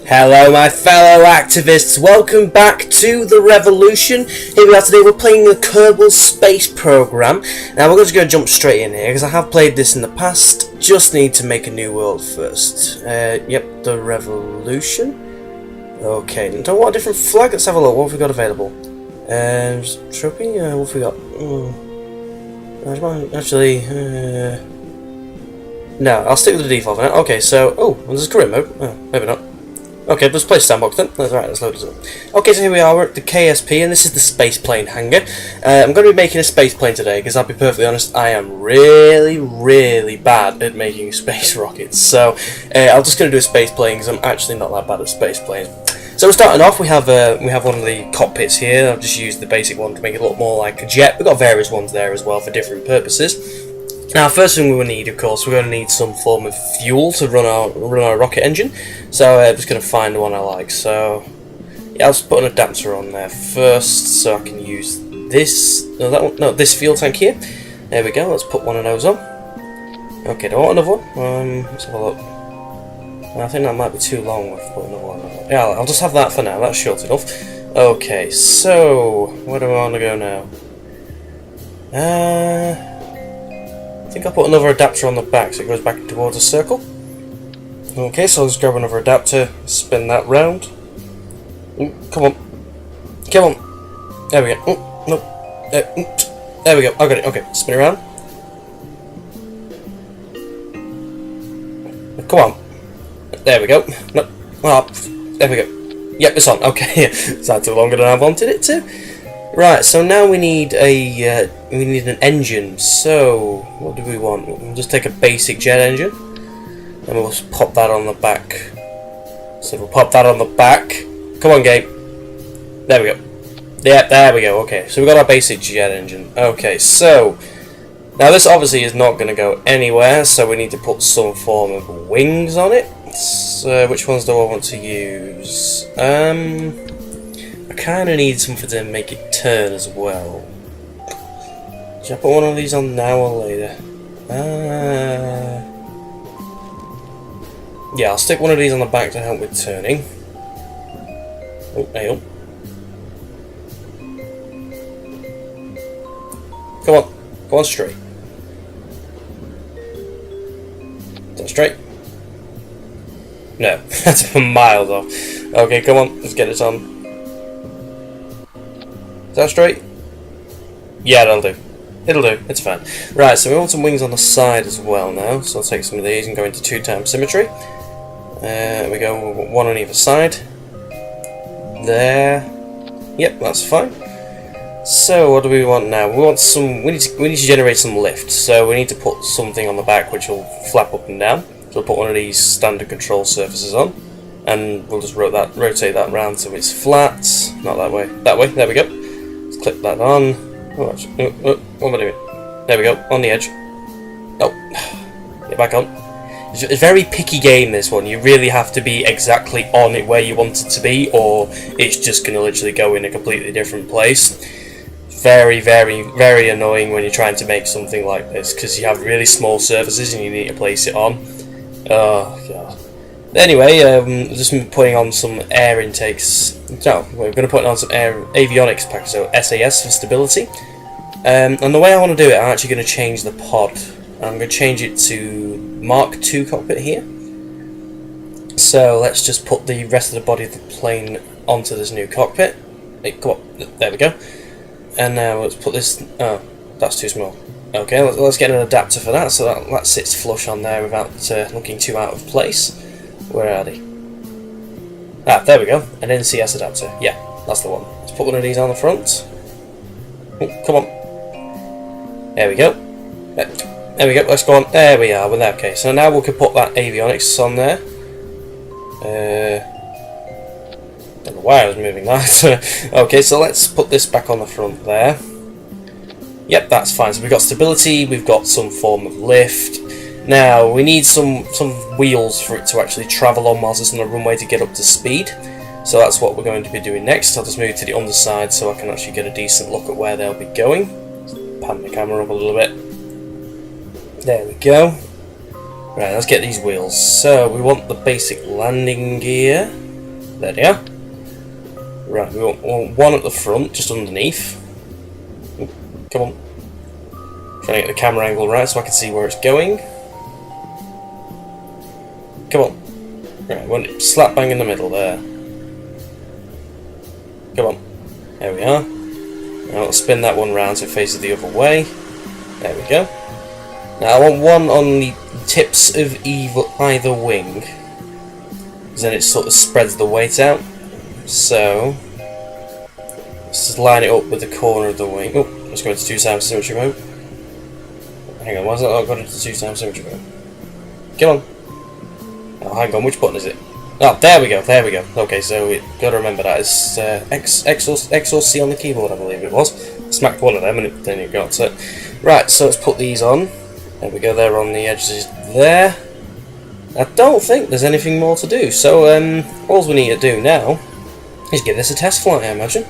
Hello my fellow activists, welcome back to the revolution. Here we are today, we're playing the Kerbal space program. Now we're just going to jump straight in here because I have played this in the past, just need to make a new world first. Yep, the revolution. Okay, don't want a different flag, let's have a look, what have we got available? Trophy, what have we got? Actually, no, I'll stick with the default for now. Okay, so, there's a career mode, maybe not. Okay, let's play Sandbox then. That's right, let's load this up. Okay, so here we are, we're at the KSP, and this is the space plane hangar. I'm going to be making a space plane today, because I'll be perfectly honest, I am really bad at making space rockets. So, I'm just going to do a space plane, because I'm actually not that bad at space planes. So we're starting off, we have one of the cockpits here. I've just used the basic one to make it look more like a jet. We've got various ones there as well for different purposes. Now, first thing we will need, of course, we're going to need some form of fuel to run our rocket engine. So I'm just going to find one I like. So yeah, I'll just put an adapter on there first, so I can use this. No, that one. No, this fuel tank here. There we go. Let's put one of those on. Okay, do I want another one? Let's have a look. I think that might be too long. If I put another one on. Yeah, I'll just have that for now. That's short enough. Okay, so where do I want to go now? I think I'll put another adapter on the back so it goes back towards a circle. Okay, so I'll just grab another adapter, spin that round. Ooh, come on. Come on. There we go. Oh, no. There we go. I got it. Okay, spin it around. Come on. There we go. No. Oh, there we go. Yep, it's on. Okay. It's not too longer than I wanted it to. Right, so now we need an engine. So what do we want? We'll just take a basic jet engine, and we'll just pop that on the back. So we'll pop that on the back. Come on, game. There we go. Yeah, there we go. Okay, so we got our basic jet engine. Okay, so now this obviously is not going to go anywhere, so we need to put some form of wings on it. So which ones do I want to use? I kind of need something to make it turn as well. Should I put one of these on now or later? Yeah, I'll stick one of these on the back to help with turning. Oh, hey up. Come on straight. Is that straight? No, that's a mile off. Okay, come on, let's get it on. Is that straight? Yeah, that'll do. It'll do, it's fine. Right, so we want some wings on the side as well now. So I'll take some of these and go into 2x symmetry. There we go, one on either side. There. Yep, that's fine. So what do we want now? We need to generate some lift. So we need to put something on the back which will flap up and down. So we'll put one of these standard control surfaces on. And we'll just rotate that round so it's flat. Not that way. That way, there we go. Let's click that on. Oh, actually, what am I doing? There we go, on the edge. Oh, get back on. It's a very picky game, this one. You really have to be exactly on it where you want it to be, or it's just going to literally go in a completely different place. Very annoying when you're trying to make something like this, because you have really small surfaces and you need to place it on. Oh, God. Anyway, just putting on some air intakes. No, we're going to put on some avionics pack, so SAS for stability. And the way I want to do it, I'm actually going to change the pod. I'm going to change it to Mark II cockpit here. So let's just put the rest of the body of the plane onto this new cockpit. Hey, come on, there we go. And now let's put this. Oh, that's too small. Okay, let's get an adapter for that, so that sits flush on there without looking too out of place. Where are they? Ah, there we go. An NCS adapter. Yeah, that's the one. Let's put one of these on the front. Oh, come on. There we go. There we go. Let's go on. There we are. Well, okay. So now we can put that avionics on there. Don't know why I was moving that. Okay, so let's put this back on the front there. Yep, that's fine. So we've got stability. We've got some form of lift. Now, we need some wheels for it to actually travel on whilst it's on the runway to get up to speed. So that's what we're going to be doing next. I'll just move to the underside so I can actually get a decent look at where they'll be going. Pan the camera up a little bit. There we go. Right, let's get these wheels. So we want the basic landing gear. There they are. Right, we want one at the front, just underneath. Ooh, come on. Trying to get the camera angle right so I can see where it's going. Come on. Right, want it slap bang in the middle there. Come on. There we are. Now I'll spin that one round so it faces the other way. There we go. Now I want one on the tips of either wing, because then it sort of spreads the weight out. So let's just line it up with the corner of the wing. Oh, let's go into 2 times symmetry mode. Hang on, why is that not got into 2 times symmetry mode? Come on. Oh, hang on, which button is it? Oh, there we go, there we go. Okay, so we got to remember that it's X or C on the keyboard, I believe it was. Smacked one of them and then you got it. Right, so let's put these on. There we go, they're on the edges there. I don't think there's anything more to do, so all we need to do now is give this a test flight, I imagine.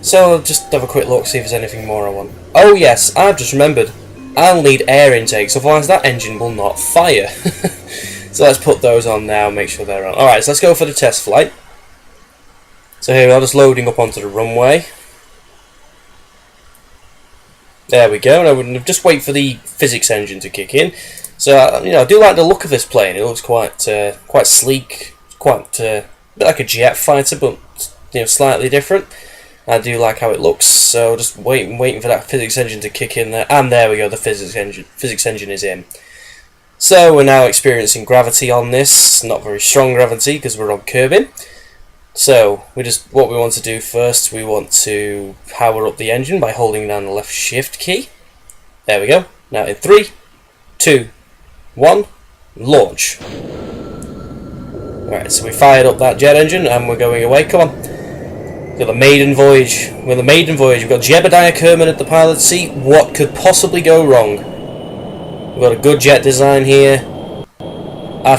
So I'll just have a quick look, see if there's anything more I want. Oh yes, I've just remembered. I'll need air intakes, otherwise that engine will not fire. So let's put those on now, make sure they're on. Alright, so let's go for the test flight. So here we are, just loading up onto the runway. There we go. Now we'll just wait for the physics engine to kick in. So you know, I do like the look of this plane. It looks quite sleek, quite a bit like a jet fighter, but you know, slightly different. I do like how it looks. So just waiting for that physics engine to kick in there, and there we go. The physics engine is in. So we're now experiencing gravity on this. Not very strong gravity because we're on Kerbal. So what we want to do first, we want to power up the engine by holding down the left shift key. There we go. Now in 3, 2, 1, launch. Right, so we fired up that jet engine and we're going away. Come on. We've got the maiden voyage. We've got Jebediah Kerman at the pilot's seat. What could possibly go wrong? We've got a good jet design here. I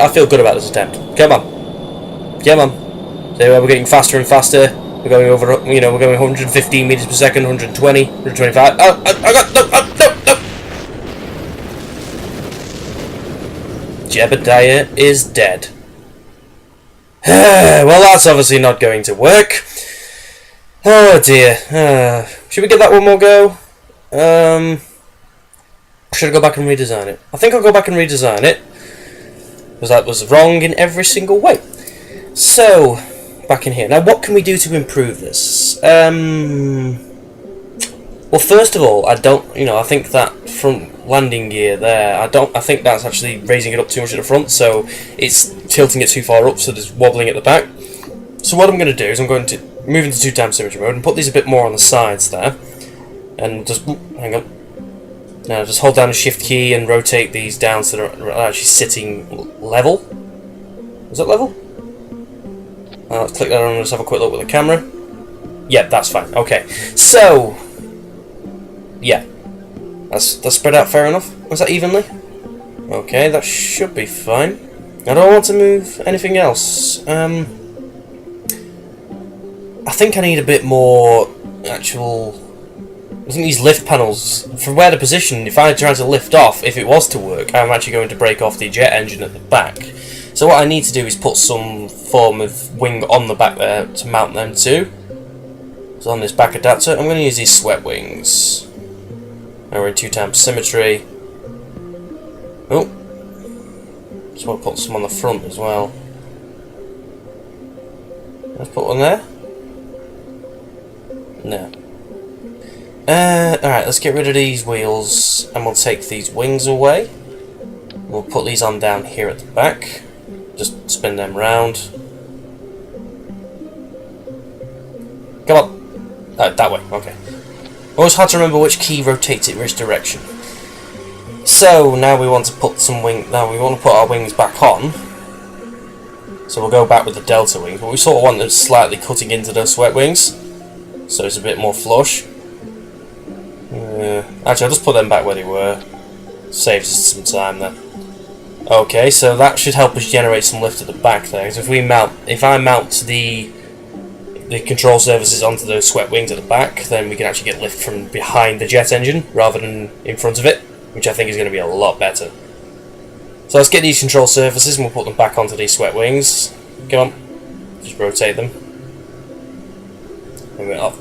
feel good about this attempt. Come on. Come on. So we're getting faster and faster. We're going over, we're going 115 meters per second, 120, 125. Oh, I got, no. Jebediah is dead. Well, that's obviously not going to work. Oh dear. Should we give that one more go? Should I go back and redesign it? I think I'll go back and redesign it, because that was wrong in every single way. So, back in here. Now, what can we do to improve this? Well, first of all, I think that front landing gear there, I think that's actually raising it up too much at the front, so it's tilting it too far up, so there's wobbling at the back. So what I'm going to do is I'm going to move into 2 times symmetry mode and put these a bit more on the sides there, and just, hang on. Now just hold down the shift key and rotate these down so they're actually sitting level. Is that level? Let's click that on and just have a quick look with the camera. Yeah, that's fine. Okay, so yeah, that's spread out fair enough. Was that evenly? Okay, that should be fine. I don't want to move anything else. I think I need a bit more actual. I think these lift panels, from where the position, if I try to lift off, if it was to work, I'm actually going to break off the jet engine at the back. So what I need to do is put some form of wing on the back there to mount them to. So on this back adapter, I'm going to use these swept wings. Now we're in 2 times symmetry. Oh, just want to put some on the front as well. Let's put one there. No. Alright, let's get rid of these wheels and we'll take these wings away. We'll put these on down here at the back. Just spin them round. Come on. Oh, that way, okay. Always hard to remember which key rotates it which direction. So now we want to put our wings back on. So we'll go back with the delta wings, but we sort of want them slightly cutting into those swept wings, so it's a bit more flush. Actually, I'll just put them back where they were. Saves us some time then. Okay, so that should help us generate some lift at the back there. Because if I mount the control surfaces onto those swept wings at the back, then we can actually get lift from behind the jet engine rather than in front of it, which I think is going to be a lot better. So let's get these control surfaces and we'll put them back onto these swept wings. Come on. Just rotate them. There we are.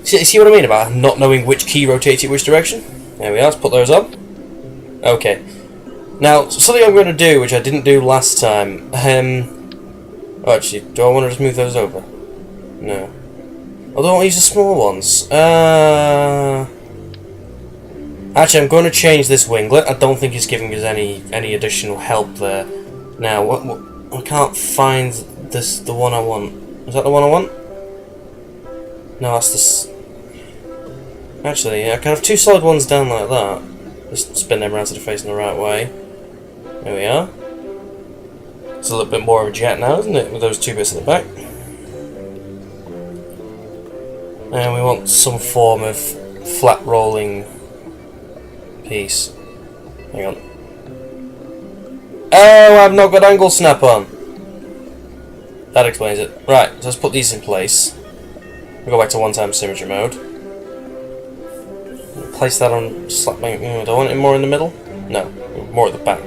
See what I mean about not knowing which key rotates it which direction? There we are, let's put those on. Okay. Now, something I'm going to do, which I didn't do last time. Oh, actually, do I want to just move those over? No. I don't want to use the small ones. Actually, I'm going to change this winglet. I don't think it's giving us any additional help there. Now, what I can't find the one I want. Is that the one I want? No, that's this. Actually, I can have two solid ones down like that. Just spin them around so they're facing the right way. There we are. It's a little bit more of a jet now, isn't it? With those two bits at the back. And we want some form of flat rolling piece. Hang on. Oh, I've not got angle snap on. That explains it. Right, so let's put these in place. We'll go back to one-time symmetry mode. Place that on slap bang. Do I want it more in the middle? No, more at the back.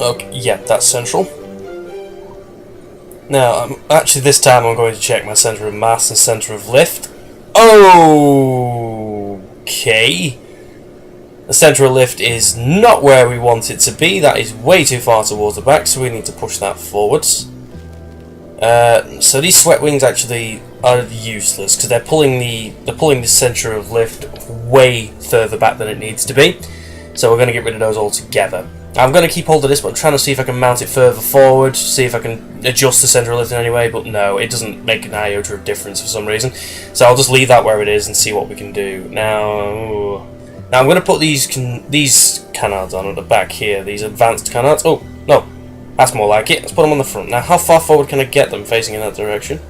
Okay, yeah, that's central. Now, actually this time I'm going to check my centre of mass and centre of lift. Okay. The centre of lift is not where we want it to be. That is way too far towards the back, so we need to push that forwards. So these sweat wings actually are useless because they're pulling the centre of lift way further back than it needs to be. So we're going to get rid of those altogether. I'm going to keep hold of this, but I'm trying to see if I can mount it further forward, see if I can adjust the centre of lift in any way, but no, it doesn't make an iota of difference for some reason. So I'll just leave that where it is and see what we can do. Now I'm going to put these canards on at the back here, these advanced canards. Oh, no, that's more like it. Let's put them on the front. Now, how far forward can I get them facing in that direction?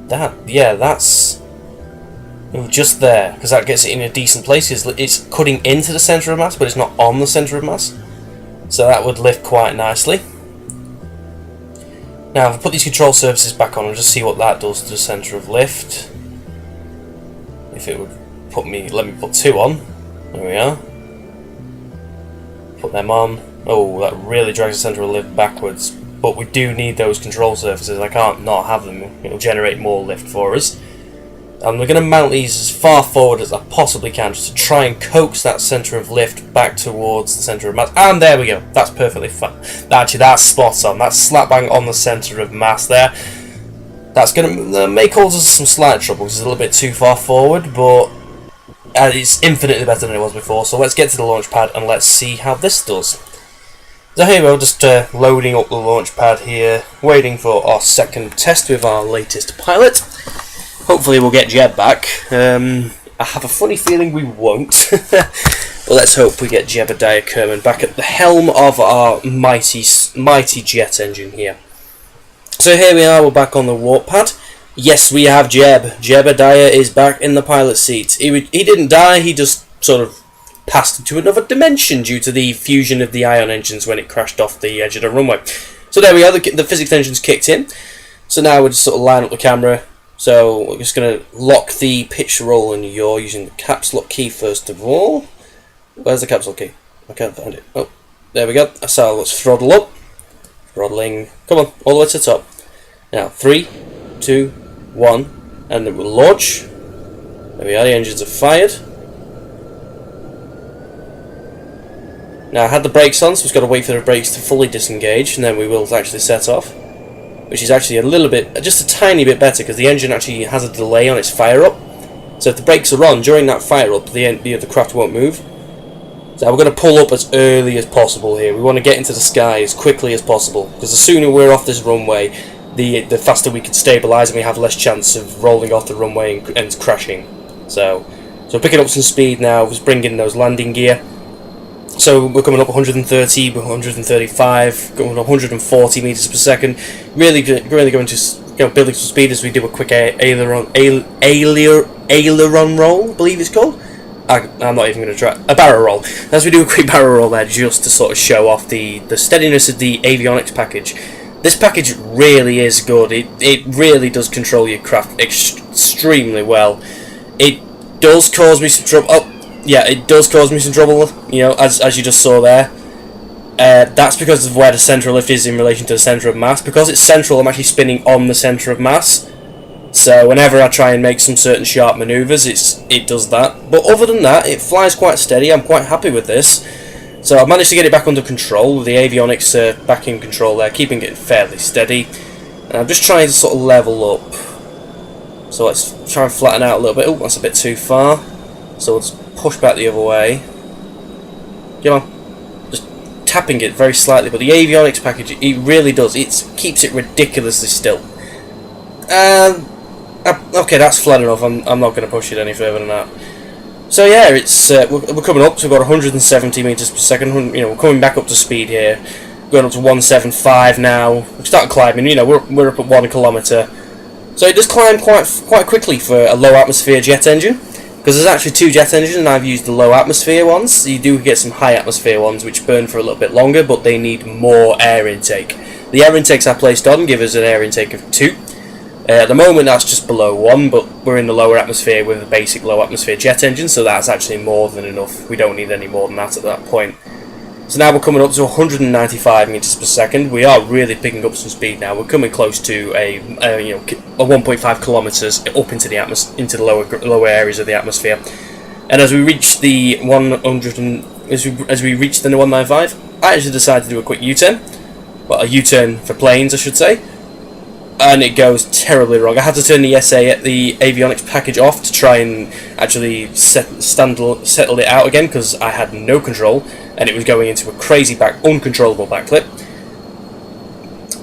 That's... Ooh, just there, because that gets it in a decent place. It's cutting into the centre of mass, but it's not on the centre of mass. So that would lift quite nicely. Now, if I put these control surfaces back on and just see what that does to the centre of lift. If it would let me put two on. There we are. Put them on. Oh, that really drags the centre of lift backwards. But we do need those control surfaces. I can't not have them. It'll generate more lift for us. And we're going to mount these as far forward as I possibly can, just to try and coax that centre of lift back towards the centre of mass. And there we go. That's perfectly fine. Actually, that's spot on. That's slap bang on the centre of mass there. That's going to may cause us some slight trouble because it's a little bit too far forward, but it's infinitely better than it was before. So let's get to the launch pad and let's see how this does. So here we go, just loading up the launch pad here, waiting for our second test with our latest pilot. Hopefully we'll get Jeb back. I have a funny feeling we won't. But let's hope we get Jebediah Kerman back at the helm of our mighty jet engine here. So here we are, we're back on the warp pad. Yes, we have Jeb. Jebediah is back in the pilot seat. He didn't die, he just sort of passed into another dimension due to the fusion of the ion engines when it crashed off the edge of the runway. So there we are, the physics engine's kicked in. So now we'll just sort of line up the camera. So we're just going to lock the pitch roll and yaw using the caps lock key first of all. Where's the caps lock key? I can't find it. Oh, there we go. So let's throttle up. Throttling. Come on, all the way to the top. Now, 3, 2, 1, and then we'll launch. There we are, the engines are fired. Now I had the brakes on, so we've got to wait for the brakes to fully disengage, and then we will actually set off. Which is actually a little bit, just a tiny bit better, because the engine actually has a delay on its fire up. So if the brakes are on during that fire up, the craft won't move. So we're going to pull up as early as possible here. We want to get into the sky as quickly as possible, because the sooner we're off this runway, the faster we can stabilise and we have less chance of rolling off the runway and crashing. So picking up some speed now, just bring in those landing gear. So we're coming up 130, 135, going 140 meters per second. Really going to building some speed as we do a quick aileron roll, I believe it's called. I'm not even going to try a barrel roll. As we do a quick barrel roll there, just to sort of show off the steadiness of the avionics package. This package really is good. It really does control your craft extremely well. It does cause me some trouble. Oh, yeah, it does cause me some trouble, you know, as you just saw there. That's because of where the centre of lift is in relation to the centre of mass. Because it's central, I'm actually spinning on the centre of mass. So whenever I try and make some certain sharp manoeuvres, it does that. But other than that, it flies quite steady. I'm quite happy with this. So I've managed to get it back under control. The avionics back in control there, keeping it fairly steady. And I'm just trying to sort of level up. So let's try and flatten out a little bit. Oh, that's a bit too far. So let's push back the other way. Come on. Just tapping it very slightly. But the avionics package, it really does. It keeps it ridiculously still. Okay, that's flat enough. I'm not going to push it any further than that. So yeah, it's we're coming up. So we've got 170 meters per second. You know, we're coming back up to speed here. Going up to 175 now. We start climbing. You know, we're up at 1 kilometer. So it does climb quite quickly for a low atmosphere jet engine. Because there's actually 2 jet engines, and I've used the low atmosphere ones. You do get some high atmosphere ones, which burn for a little bit longer, but they need more air intake. The air intakes I placed on give us an air intake of 2. At the moment that's just below 1, but we're in the lower atmosphere with a basic low atmosphere jet engine, so that's actually more than enough. We don't need any more than that at that point. So now we're coming up to 195 meters per second. We are really picking up some speed now. We're coming close to a 1.5 kilometers up into the into the lower areas of the atmosphere. And as we reach the 100 as we reach the 195, I actually decided to do a quick U-turn. Well, a U-turn for planes, I should say. And it goes terribly wrong. I had to turn the the avionics package off to try and actually settle it out again because I had no control and it was going into a crazy uncontrollable backflip.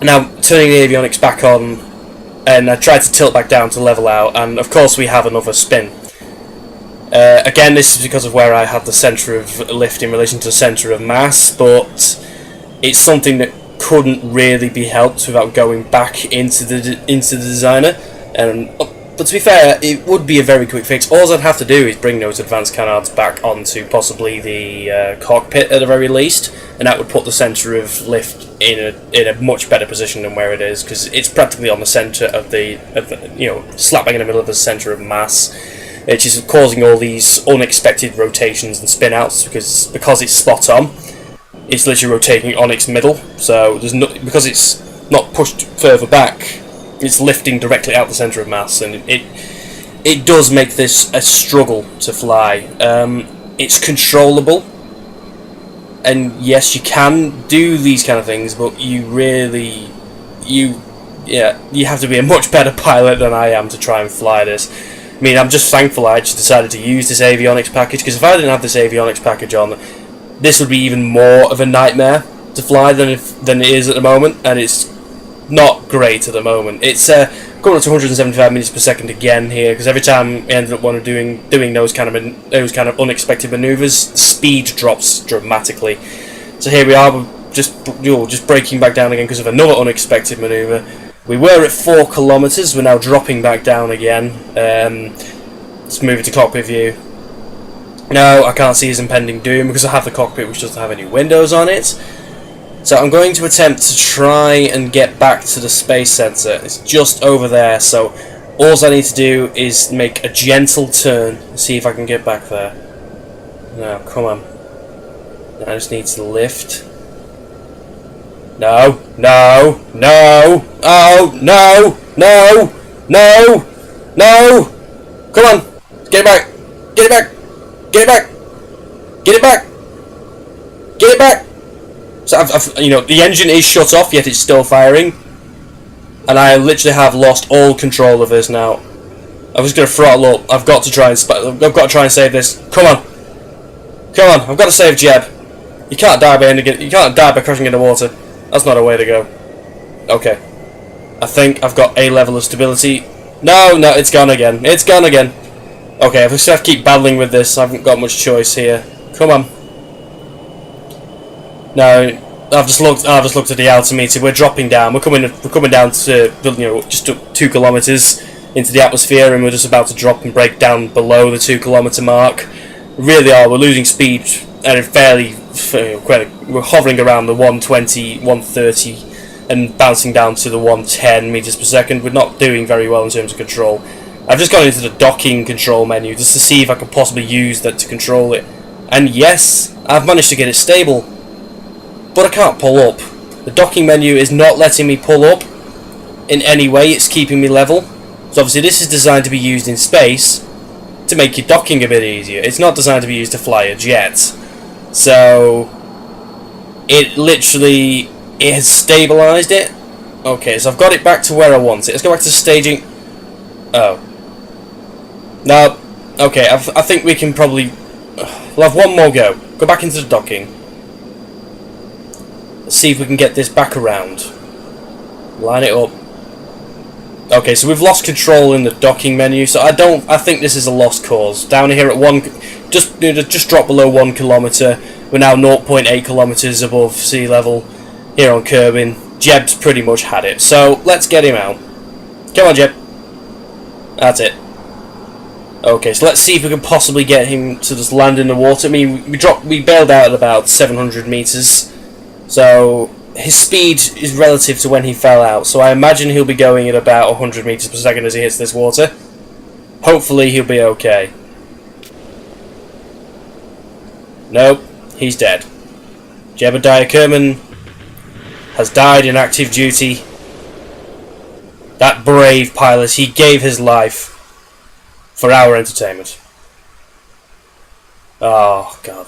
Now turning the avionics back on, and I tried to tilt back down to level out, and of course we have another spin. Again, this is because of where I had the centre of lift in relation to the centre of mass, but it's something that couldn't really be helped without going back into the designer. But to be fair, it would be a very quick fix. All I'd have to do is bring those advanced canards back onto possibly the cockpit at the very least, and that would put the centre of lift in a much better position than where it is, because it's practically on the centre of the slap bang in the middle of the centre of mass, which is causing all these unexpected rotations and spin outs because it's spot on. It's literally rotating on its middle, so because it's not pushed further back, it's lifting directly out the centre of mass, and it does make this a struggle to fly. It's controllable, and yes, you can do these kind of things, but you have to be a much better pilot than I am to try and fly this. I mean, I'm just thankful I just decided to use this avionics package, because if I didn't have this avionics package on, this would be even more of a nightmare to fly than it is at the moment, and it's not great at the moment. It's going up to 175 meters per second again here, because every time I ended up doing those kind of unexpected manoeuvres, speed drops dramatically. So here we are, we're just breaking back down again because of another unexpected manoeuvre. We were at 4 kilometers. We're now dropping back down again. Let's move into cockpit view. No, I can't see his impending doom because I have the cockpit which doesn't have any windows on it. So I'm going to attempt to try and get back to the space sensor. It's just over there, so all I need to do is make a gentle turn and see if I can get back there. No, come on. I just need to lift. No, no, no, oh, no, no, no, no! Come on! Get it back! Get it back! Get it back! Get it back! Get it back! So the engine is shut off, yet it's still firing, and I literally have lost all control of this now. I'm just gonna throttle up. I've got to try and save this. Come on, come on! I've got to save Jeb. You can't die by crashing into water. That's not a way to go. Okay, I think I've got a level of stability. No, it's gone again. It's gone again. Okay, if I just have to keep battling with this, I haven't got much choice here. Come on. No, I've just looked at the altimeter. We're dropping down. We're coming down to just 2 kilometers into the atmosphere, and we're just about to drop and break down below the 2 kilometer mark. We really are. We're losing speed, and we're hovering around the 120, 130, and bouncing down to the 110 meters per second. We're not doing very well in terms of control. I've just gone into the docking control menu just to see if I could possibly use that to control it. And yes, I've managed to get it stable. but I can't pull up. The docking menu is not letting me pull up in any way. It's keeping me level. So obviously this is designed to be used in space to make your docking a bit easier. It's not designed to be used to fly a jet. So it literally, it has stabilised it. Okay, so I've got it back to where I want it. Let's go back to staging. Oh. No. Okay, I think we can probably... We'll have one more go. Go back into the docking. Let's see if we can get this back around. Line it up. Okay, so we've lost control in the docking menu, so I think this is a lost cause. Down here at just drop below 1 kilometre. We're now 0.8 kilometres above sea level here on Kerbal. Jeb's pretty much had it, so let's get him out. Come on, Jeb. That's it. Okay, so let's see if we can possibly get him to just land in the water. I mean, we bailed out at about 700 meters, so his speed is relative to when he fell out. So I imagine he'll be going at about 100 meters per second as he hits this water. Hopefully, he'll be okay. Nope, he's dead. Jebediah Kerman has died in active duty. That brave pilot, he gave his life for our entertainment. Oh, God.